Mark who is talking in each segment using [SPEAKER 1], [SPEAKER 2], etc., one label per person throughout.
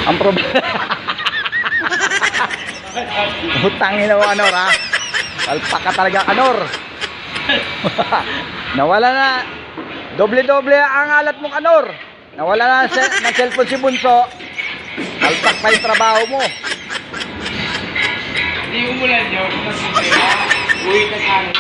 [SPEAKER 1] Ang problema. Utangin mo, Kanor, ha? Palpak ka talaga, Kanor. Nawala na. Doble-doble ang alat mo, Kanor. Nawala na ng cellphone si Bunso. Palpak pa yung trabaho mo.
[SPEAKER 2] Hindi umulan yun. Uwi ka sana.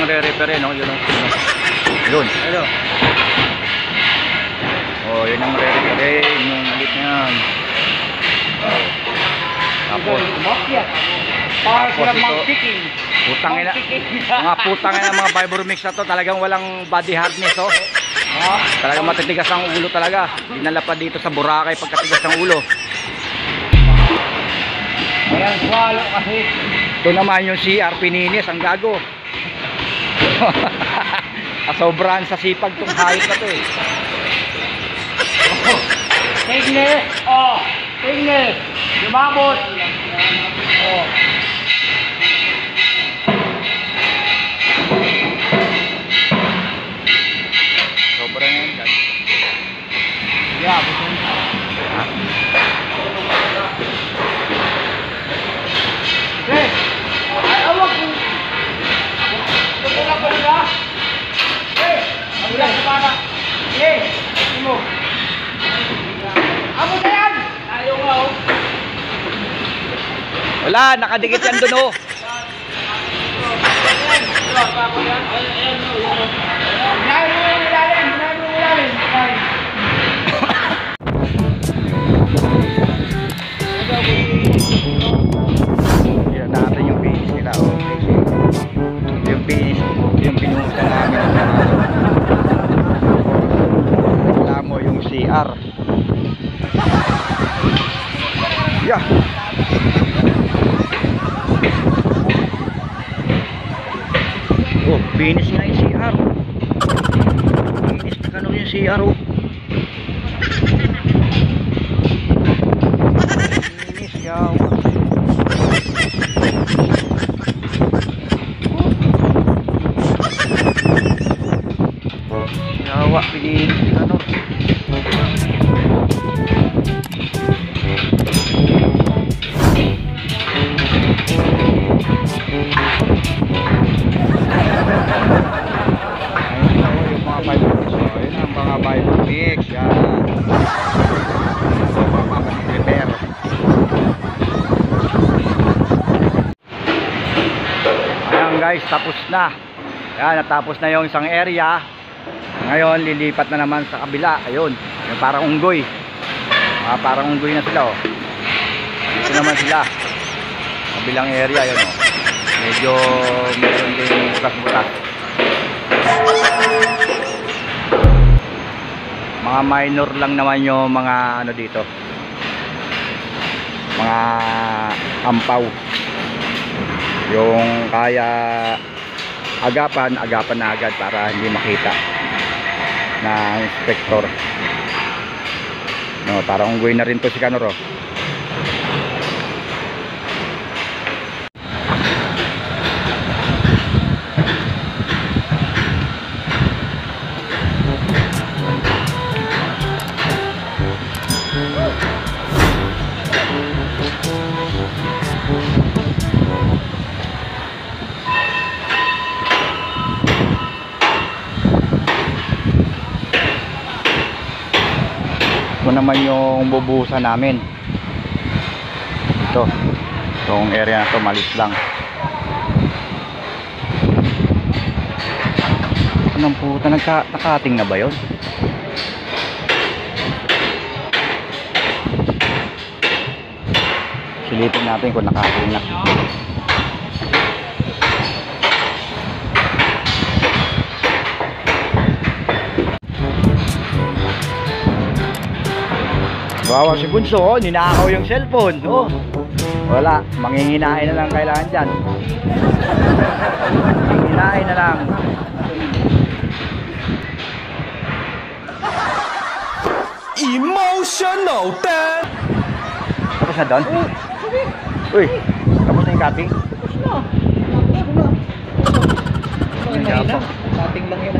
[SPEAKER 1] Re-repair, no? Yun. Hello. Oh, yun ang re-repair, yung malit na yan. Tapos ito, mga putang ina mga Vibromix na to, talagang walang body hardness, oh. Talagang matitigas ang ulo talaga. Dinala pa dito sa Boracay pagkatigas ng ulo.
[SPEAKER 2] Ayan, swalo kasi.
[SPEAKER 1] Ito naman yung CR pininis, ang gago. Sobrahan sa sipag tong hayop na to, eh.
[SPEAKER 2] Tignes! Oh! Tignes! Lumabot! Oh!
[SPEAKER 1] Sobrang yan, guys.
[SPEAKER 2] Yeah, bukan.
[SPEAKER 1] Ha?
[SPEAKER 2] Eh! Ay, awak ko! Tutulak ko nila! Eh! Abulan sa bata! Eh! Imo! Amo na yan! Ayaw nga, oh!
[SPEAKER 1] Wala, nakadikit yan dun, oh. Yan natin yung finish nila, oh. Yung finish, yung pinuhusan namin ng mga wala mo yung CR. Yeah. Oh, finish nga yung CR. Finish na kano yung CR, oh. Finish yaw. Yawa, finish na kano. Vibromix, yan. So, repair. Ayan guys, tapos na. Yan, natapos na yung isang area. Ngayon, lilipat na naman sa kabila. Ayun, yung parang unggoy. Parang unggoy na sila, oh. Dito naman sila. Kabilang area, yun, oh. Medyo meron din butas-butas. Mga minor lang naman yung mga ano dito, mga ampaw, yung kaya agapan na agad para hindi makita na inspector, no, parang unggoy na rin to si Kanor, oh. Ito naman yung bubuhusan namin. Itong area na to, malis lang. Anong puta, nakating na ba yun? Silipin natin kung nakating na. Kawawa si Bunso, oh, ninakaw yung cellphone. Oh. Wala, manginginain na lang kailangan dyan. Manginginain na lang.
[SPEAKER 3] Emotional dad.
[SPEAKER 1] Tapos na doon? Uy, tapos na yung cutting?
[SPEAKER 2] Tapos na. Tapos na.
[SPEAKER 1] Ang yabang.
[SPEAKER 2] Cutting lang yun.